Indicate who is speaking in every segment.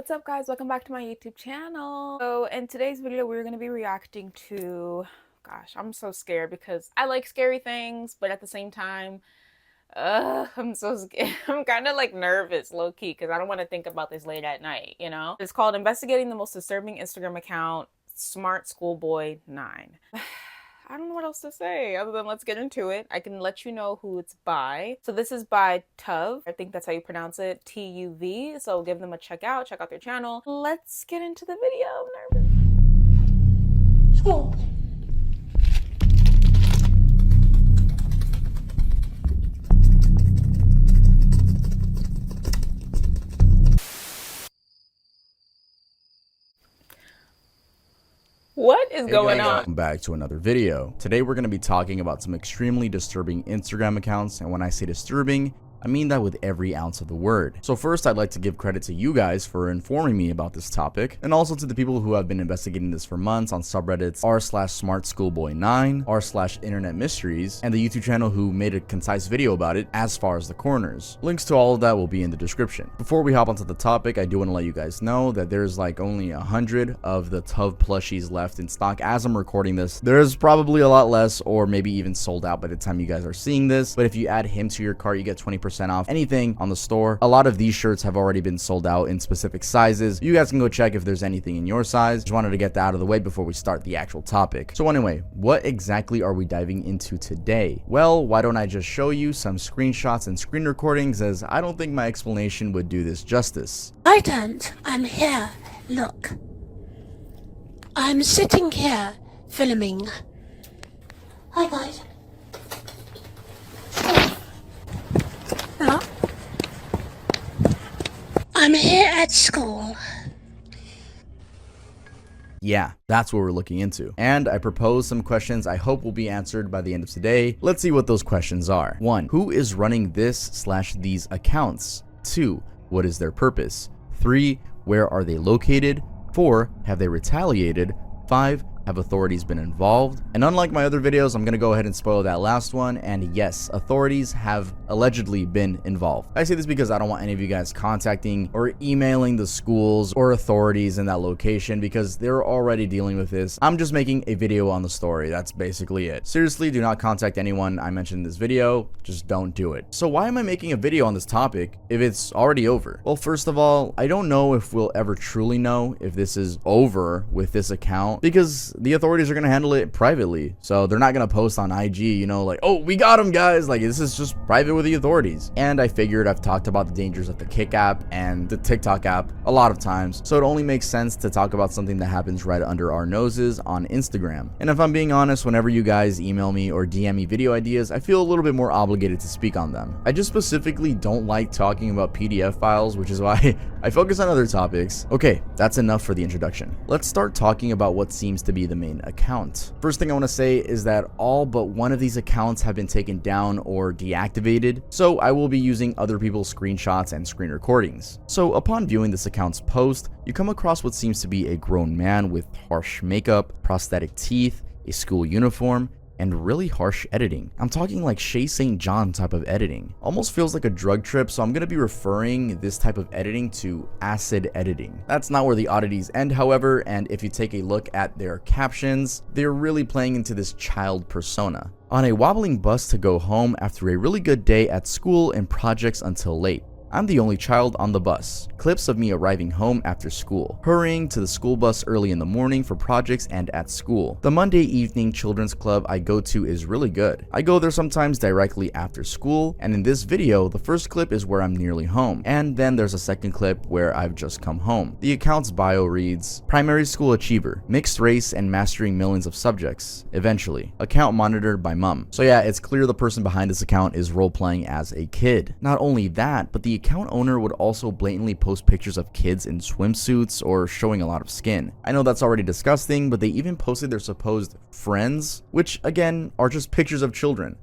Speaker 1: What's up, guys? Welcome back to my YouTube channel. So in today's video we're going to be reacting to, gosh, I'm so scared because I like scary things, but at the same time I'm so scared. I'm kind of like nervous low-key because I don't want to think about this late at night, you know? It's called Investigating the Most Disturbing Instagram Account, SMARTSCHOOLBOY9. I don't know what else to say other than let's get into it. I can let you know who it's by. So this is by Tuv. I think that's how you pronounce it, T-U-V. So give them a check out their channel. Let's get into the video. I'm nervous.
Speaker 2: School.
Speaker 1: What is going on?
Speaker 3: Welcome back to another video. Today we're going to be talking about some extremely disturbing Instagram accounts, and when I say disturbing, I mean that with every ounce of the word. So first, I'd like to give credit to you guys for informing me about this topic, and also to the people who have been investigating this for months on subreddits r/SmartSchoolBoy9, r/Internet Mysteries, and the YouTube channel who made a concise video about it as far as the corners. Links to all of that will be in the description. Before we hop onto the topic, I do want to let you guys know that there's like only 100 of the Tuv plushies left in stock as I'm recording this. There's probably a lot less, or maybe even sold out by the time you guys are seeing this, but if you add him to your cart, you get 20% off anything on the store. A lot of these shirts have already been sold out in specific sizes. You guys can go check if there's anything in your size. Just wanted to get that out of the way before we start the actual topic. So anyway, what exactly are we diving into today? Well, why don't I just show you some screenshots and screen recordings, as I don't think my explanation would do this justice.
Speaker 2: I don't. I'm here. Look. I'm sitting here filming. Hi, guys. Hello? I'm here at school.
Speaker 3: Yeah, that's what we're looking into. And I propose some questions I hope will be answered by the end of today. Let's see what those questions are. 1. Who is running this/these accounts? 2. What is their purpose? 3. Where are they located? 4. Have they retaliated? 5. Have authorities been involved? And unlike my other videos, I'm gonna go ahead and spoil that last one, and yes, authorities have allegedly been involved. I say this because I don't want any of you guys contacting or emailing the schools or authorities in that location, because they're already dealing with this. I'm just making a video on the story. That's basically it. Seriously, do not contact anyone I mentioned in this video. Just don't do it. So why am I making a video on this topic if it's already over? Well, first of all, I don't know if we'll ever truly know if this is over with this account, because the authorities are going to handle it privately. So they're not going to post on IG, you know, like, oh, we got him, guys. Like, this is just private with the authorities. And I figured I've talked about the dangers of the Kick app and the TikTok app a lot of times. So it only makes sense to talk about something that happens right under our noses on Instagram. And if I'm being honest, whenever you guys email me or DM me video ideas, I feel a little bit more obligated to speak on them. I just specifically don't like talking about PDF files, which is why I focus on other topics. Okay, that's enough for the introduction. Let's start talking about what seems to be the main account. First thing I want to say is that all but one of these accounts have been taken down or deactivated, so I will be using other people's screenshots and screen recordings. So upon viewing this account's post, you come across what seems to be a grown man with harsh makeup, prosthetic teeth, a school uniform, and really harsh editing. I'm talking like Shay St. John type of editing. Almost feels like a drug trip, so I'm gonna be referring this type of editing to acid editing. That's not where the oddities end, however, and if you take a look at their captions, they're really playing into this child persona. On a wobbling bus to go home after a really good day at school and projects until late. I'm the only child on the bus. Clips of me arriving home after school. Hurrying to the school bus early in the morning for projects and at school. The Monday evening children's club I go to is really good. I go there sometimes directly after school, and in this video, the first clip is where I'm nearly home, and then there's a second clip where I've just come home. The account's bio reads, primary school achiever, mixed race and mastering millions of subjects, eventually. Account monitored by mom. So yeah, it's clear the person behind this account is role-playing as a kid. Not only that, but the account owner would also blatantly post pictures of kids in swimsuits or showing a lot of skin. I know that's already disgusting, but they even posted their supposed friends, which again are just pictures of children.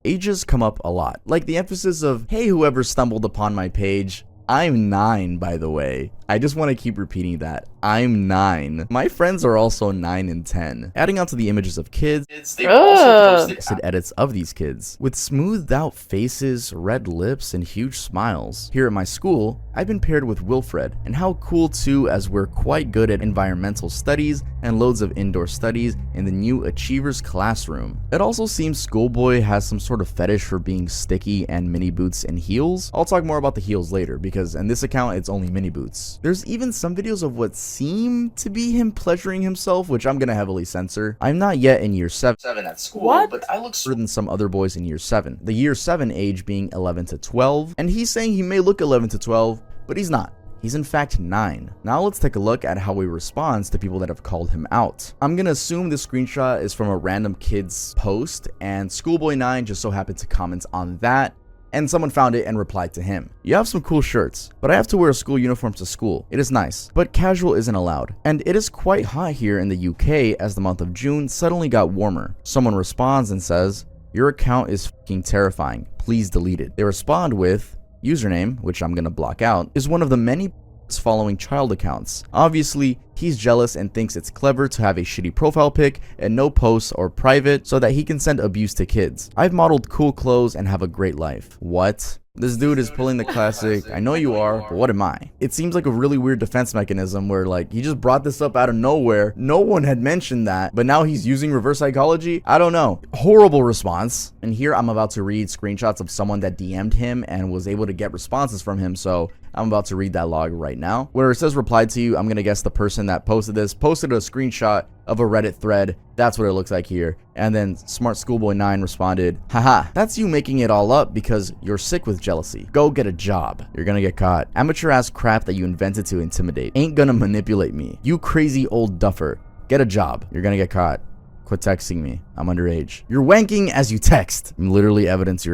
Speaker 3: Ages come up a lot, like the emphasis of, hey, whoever stumbled upon my page, I'm 9, by the way. I just want to keep repeating that. I'm 9. My friends are also 9 and 10. Adding on to the images of kids, they've also posted edits of these kids with smoothed out faces, red lips, and huge smiles. Here at my school, I've been paired with Wilfred, and how cool too, as we're quite good at environmental studies and loads of indoor studies in the new Achievers classroom. It also seems Schoolboy has some sort of fetish for being sticky and mini boots and heels. I'll talk more about the heels later because in this account it's only mini boots. There's even some videos of what seem to be him pleasuring himself, which I'm gonna heavily censor. I'm not yet in year 7 at school, but I look smarter than some other boys in year 7. The year 7 age being 11 to 12, and he's saying he may look 11 to 12, but he's not. He's in fact 9. Now let's take a look at how he responds to people that have called him out. I'm gonna assume this screenshot is from a random kid's post, and Schoolboy9 just so happened to comment on that, and someone found it and replied to him. You have some cool shirts, but I have to wear a school uniform to school. It is nice, but casual isn't allowed. And it is quite hot here in the UK as the month of June suddenly got warmer. Someone responds and says, your account is fucking terrifying. Please delete it. They respond with, username, which I'm gonna block out, is one of the many following child accounts. Obviously, he's jealous and thinks it's clever to have a shitty profile pic and no posts or private so that he can send abuse to kids. I've modeled cool clothes and have a great life. What? This dude is pulling the classic, I know you are, but what am I? It seems like a really weird defense mechanism where like he just brought this up out of nowhere. No one had mentioned that, but now he's using reverse psychology? I don't know. Horrible response. And here I'm about to read screenshots of someone that DM'd him and was able to get responses from him, so I'm about to read that log right now. Where it says replied to you, I'm gonna guess the person that posted this posted a screenshot of a Reddit thread. That's what it looks like here. And then SmartSchoolBoy9 responded, haha, that's you making it all up because you're sick with jealousy. Go get a job. You're gonna get caught. Amateur ass crap that you invented to intimidate. Ain't gonna manipulate me. You crazy old duffer. Get a job. You're gonna get caught. Quit texting me. I'm underage. You're wanking as you text. Literally evidence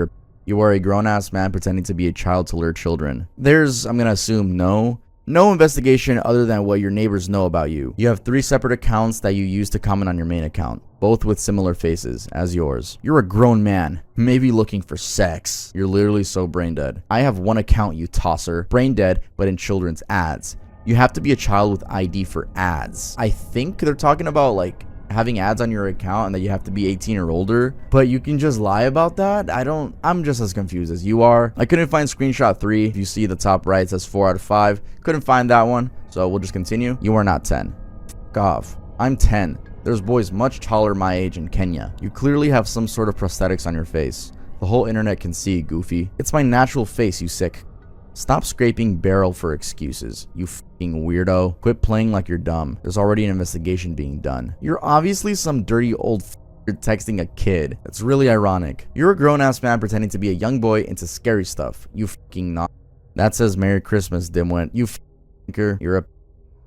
Speaker 3: you are a grown-ass man pretending to be a child to lure children. There's, I'm gonna assume, no investigation other than what your neighbors know about you. You have 3 separate accounts that you use to comment on your main account, both with similar faces as yours. You're a grown man, maybe looking for sex. You're literally so brain dead. I have 1 account, you tosser. Brain dead, but in children's ads. You have to be a child with ID for ads. I think they're talking about like having ads on your account and that you have to be 18 or older, but you can just lie about that. I'm just as confused as you are. I couldn't find screenshot 3. If you see the top right, it says 4 out of 5. Couldn't find that one, so we'll just continue. You are not 10. F off. I'm 10. There's boys much taller my age in Kenya. You clearly have some sort of prosthetics on your face. The whole internet can see, goofy. It's my natural face, you sick. Stop scraping barrel for excuses, you fucking weirdo. Quit playing like you're dumb. There's already an investigation being done. You're obviously some dirty old texting a kid. That's really ironic. You're a grown-ass man pretending to be a young boy into scary stuff. You fucking not. That says Merry Christmas, dimwit. You fucker. You're a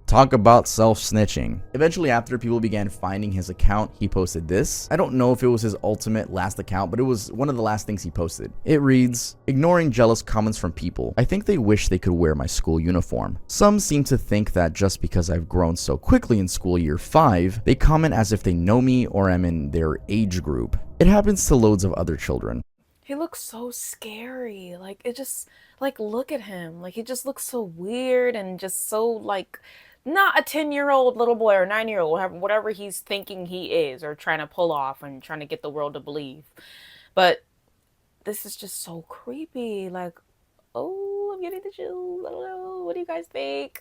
Speaker 3: talk about self-snitching. Eventually, after people began finding his account, he posted this. I don't know if it was his ultimate last account, but it was one of the last things he posted. It reads, ignoring jealous comments from people. I think they wish they could wear my school uniform. Some seem to think that just because I've grown so quickly in school year 5, they comment as if they know me or am in their age group. It happens to loads of other children.
Speaker 1: He looks so scary. Like, it just, like, look at him. Like, he just looks so weird and just so, like, not a 10-year-old little boy or 9-year-old, whatever he's thinking he is or trying to pull off and trying to get the world to believe. But this is just so creepy. Like, oh, I'm getting the chills. I don't know. What do you guys think?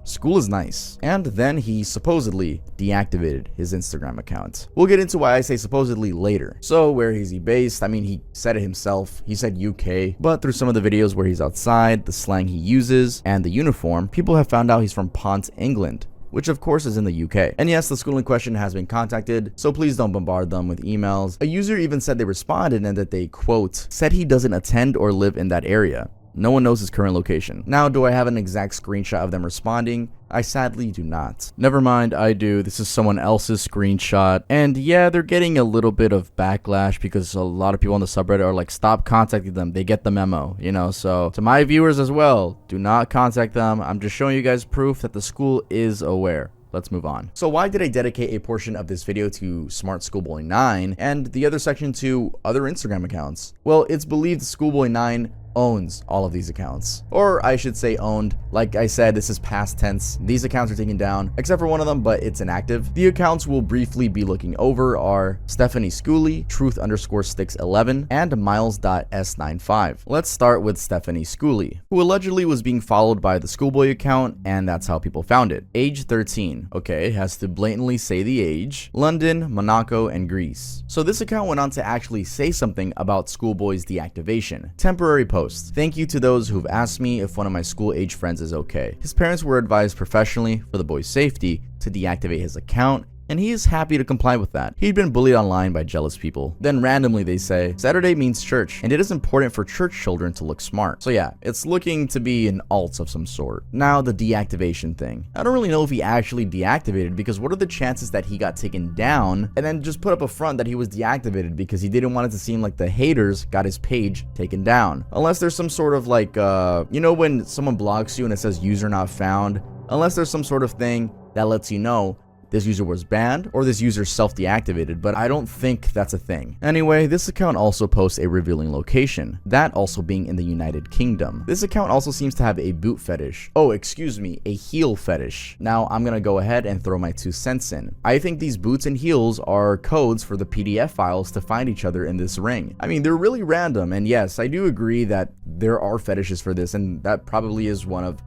Speaker 3: School is nice. And then he supposedly deactivated his Instagram account. We'll get into why I say supposedly later. So where is he based? I mean, he said it himself. He said UK. But through some of the videos where he's outside, the slang he uses, and the uniform, people have found out he's from Pont, England, which of course is in the UK. And yes, the school in question has been contacted, so please don't bombard them with emails. A user even said they responded and that they, quote, said he doesn't attend or live in that area. No one knows his current location. Now, do I have an exact screenshot of them responding? I sadly do not. Never mind, I do. This is someone else's screenshot. And yeah, they're getting a little bit of backlash because a lot of people on the subreddit are like, stop contacting them. They get the memo, you know? So to my viewers as well, do not contact them. I'm just showing you guys proof that the school is aware. Let's move on. So why did I dedicate a portion of this video to SmartSchoolBoy9 and the other section to other Instagram accounts? Well, it's believed Schoolboy9 owns all of these accounts. Or I should say owned. Like I said, this is past tense. These accounts are taken down, except for one of them, but it's inactive. The accounts we'll briefly be looking over are Stephanie Schooley, Truth_Sticks11, and Miles.S95. Let's start with Stephanie Schooley, who allegedly was being followed by the Schoolboy account, and that's how people found it. Age 13. Okay, has to blatantly say the age. London, Monaco, and Greece. So this account went on to actually say something about Schoolboy's deactivation. Temporary post. Thank you to those who've asked me if one of my school age friends is okay. His parents were advised professionally for the boy's safety to deactivate his account, and he is happy to comply with that. He'd been bullied online by jealous people. Then randomly they say, Saturday means church, and it is important for church children to look smart. So yeah, it's looking to be an alt of some sort. Now the deactivation thing. I don't really know if he actually deactivated, because what are the chances that he got taken down and then just put up a front that he was deactivated because he didn't want it to seem like the haters got his page taken down. Unless there's some sort of like, you know when someone blocks you and it says user not found? Unless there's some sort of thing that lets you know this user was banned or this user self-deactivated, but I don't think that's a thing. Anyway, this account also posts a revealing location, that also being in the United Kingdom. This account also seems to have a boot fetish. Oh, excuse me, a heel fetish. Now, I'm gonna go ahead and throw my 2 cents in. I think these boots and heels are codes for the PDF files to find each other in this ring. I mean, they're really random, and yes, I do agree that there are fetishes for this, and that probably is one of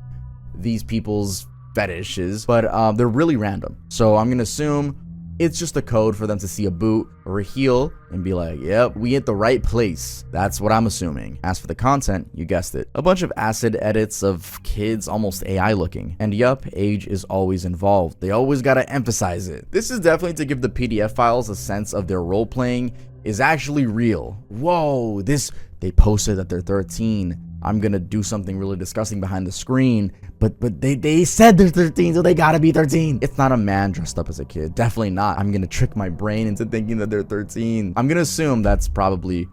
Speaker 3: these people's fetishes, but they're really random. So I'm gonna assume it's just a code for them to see a boot or a heel and be like, yep, we hit the right place. That's what I'm assuming. As for the content, you guessed it. A bunch of acid edits of kids almost AI looking. And yup, age is always involved. They always gotta emphasize it. This is definitely to give the PDF files a sense of their role playing is actually real. Whoa, they posted that they're 13. I'm gonna do something really disgusting behind the screen, but they said they're 13, so they gotta be 13. It's not a man dressed up as a kid. Definitely not. I'm gonna trick my brain into thinking that they're 13. I'm gonna assume that's probably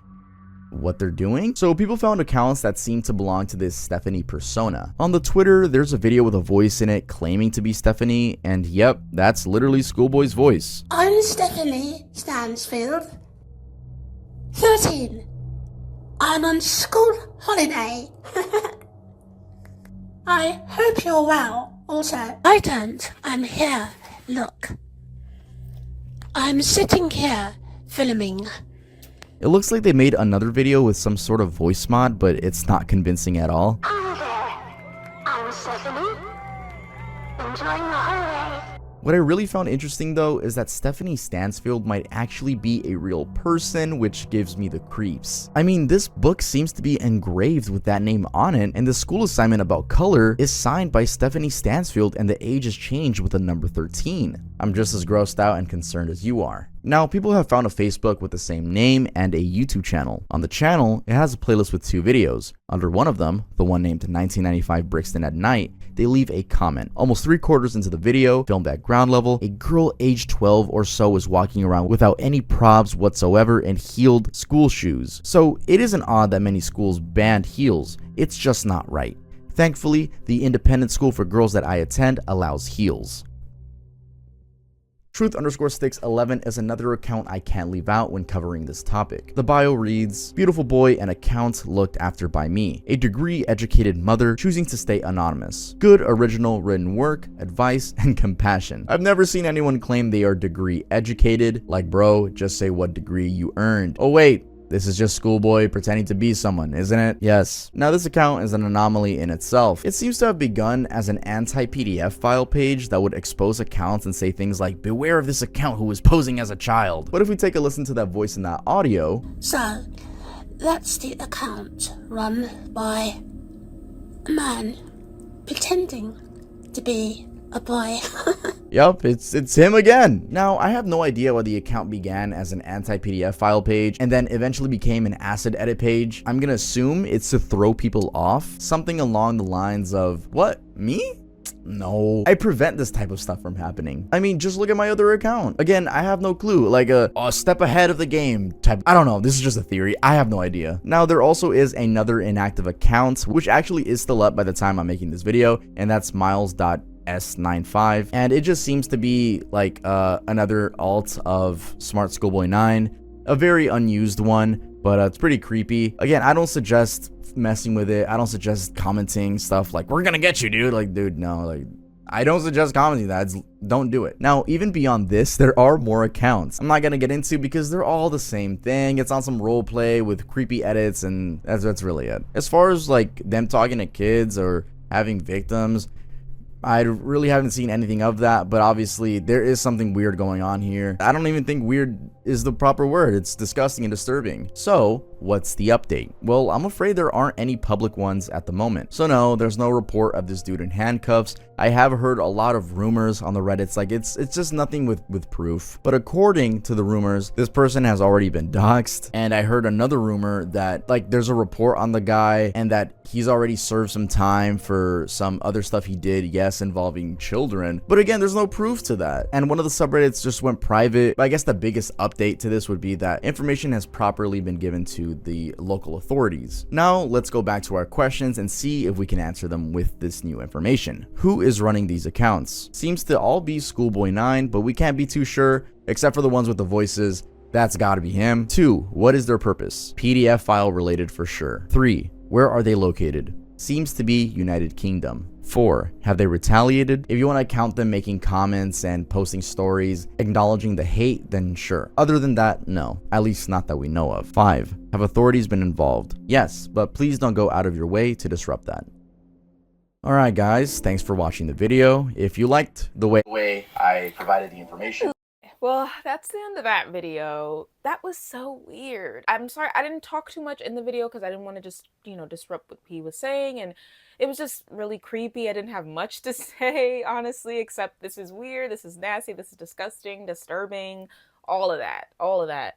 Speaker 3: what they're doing. So people found accounts that seem to belong to this Stephanie persona. On the Twitter, there's a video with a voice in it claiming to be Stephanie, and yep, that's literally Schoolboy's voice.
Speaker 2: I'm Stephanie Stansfield, 13. I'm on school holiday. I hope you're well, also. I don't. I'm here. Look. I'm sitting here, filming.
Speaker 3: It looks like they made another video with some sort of voice mod, but it's not convincing at all.
Speaker 2: Hi there. I'm Stephanie. Enjoying the holiday.
Speaker 3: What I really found interesting though is that Stephanie Stansfield might actually be a real person, which gives me the creeps. I mean, this book seems to be engraved with that name on it, and the school assignment about color is signed by Stephanie Stansfield, and the age is changed with the number 13. I'm just as grossed out and concerned as you are. Now, people have found a Facebook with the same name and a YouTube channel. On the channel, it has a playlist with 2 videos. Under one of them, the one named 1995 Brixton at Night, they leave a comment. Almost 3/4 into the video, filmed at ground level, a girl aged 12 or so is walking around without any props whatsoever and heeled school shoes. So it isn't odd that many schools banned heels, it's just not right. Thankfully, the independent school for girls that I attend allows heels. Truth_Sticks11 is another account I can't leave out when covering this topic. The bio reads, beautiful boy, an account looked after by me. A degree-educated mother choosing to stay anonymous. Good original written work, advice, and compassion. I've never seen anyone claim they are degree-educated. Like bro, just say what degree you earned. Oh wait, this is just Schoolboy pretending to be someone, isn't it? Yes. Now this account is an anomaly in itself. It seems to have begun as an anti-PDF file page that would expose accounts and say things like, beware of this account who is posing as a child. But if we take a listen to that voice in that audio...
Speaker 2: So, that's the account run by a man pretending to be a boy.
Speaker 3: Yup, it's him again. Now, I have no idea why the account began as an anti-PDF file page and then eventually became an acid edit page. I'm gonna assume it's to throw people off. Something along the lines of, what, me? No, I prevent this type of stuff from happening. I mean, just look at my other account. Again, I have no clue, like a step ahead of the game type. I don't know, this is just a theory. I have no idea. Now, there also is another inactive account, which actually is still up by the time I'm making this video, and that's Miles.S95, and it just seems to be like another alt of SMARTSCHOOLBOY9, a very unused one. but it's pretty creepy. Again, I don't suggest messing with it. I don't suggest commenting stuff like, we're gonna get you, dude. Like, dude, no, like, I don't suggest commenting that. Don't do it. Now, even beyond this, there are more accounts I'm not gonna get into because they're all the same thing. It's on some role play with creepy edits, and that's really it. As far as like them talking to kids or having victims, I really haven't seen anything of that, but obviously there is something weird going on here. I don't even think weird is the proper word. It's disgusting and disturbing. So, what's the update? Well, I'm afraid there aren't any public ones at the moment. So no, there's no report of this dude in handcuffs. I have heard a lot of rumors on the Reddits, like it's just nothing with proof. But according to the rumors, this person has already been doxxed, and I heard another rumor that like there's a report on the guy and that he's already served some time for some other stuff he did, yes, involving children. But again, there's no proof to that. And one of the subreddits just went private. But I guess the biggest update to this would be that information has properly been given to the local authorities. Now, let's go back to our questions and see if we can answer them with this new information. Who is running these accounts? Seems to all be Schoolboy9, but we can't be too sure, except for the ones with the voices. That's gotta be him. 2. What is their purpose? PDF file related for sure. 3. Where are they located? Seems to be United Kingdom. 4. Have they retaliated? If you want to count them making comments and posting stories, acknowledging the hate, then sure. Other than that, no. At least not that we know of. 5. Have authorities been involved? Yes, but please don't go out of your way to disrupt that. Alright guys, thanks for watching the video. If you liked the way I provided the information,
Speaker 1: well, that's the end of that video. That was so weird. I'm sorry, I didn't talk too much in the video because I didn't want to just, disrupt what he was saying, and it was just really creepy. I didn't have much to say, honestly, except this is weird, this is nasty, this is disgusting, disturbing, all of that,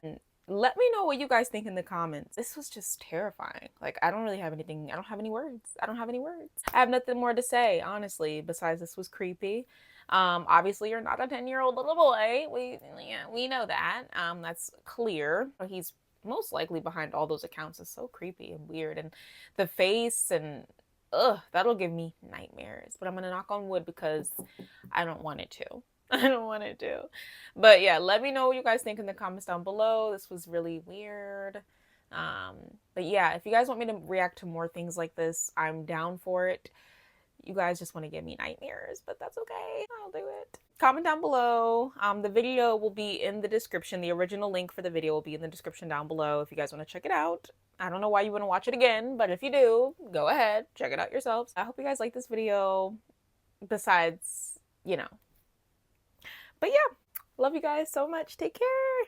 Speaker 1: And let me know what you guys think in the comments. This was just terrifying. Like, I don't have any words. I have nothing more to say, honestly, besides this was creepy. Obviously you're not a 10-year-old little boy. We know that. That's clear. He's most likely behind all those accounts. It's so creepy and weird, and the face, and that'll give me nightmares. But I'm gonna knock on wood because I don't want it to. But yeah, let me know what you guys think in the comments down below. This was really weird. But yeah, if you guys want me to react to more things like this, I'm down for it. You guys just want to give me nightmares, but that's okay. I'll do it. Comment down below. The video will be in the description. The original link for the video will be in the description down below if you guys want to check it out. I don't know why you want to watch it again, but if you do, go ahead, check it out yourselves. I hope you guys like this video. Besides, But yeah, love you guys so much. Take care.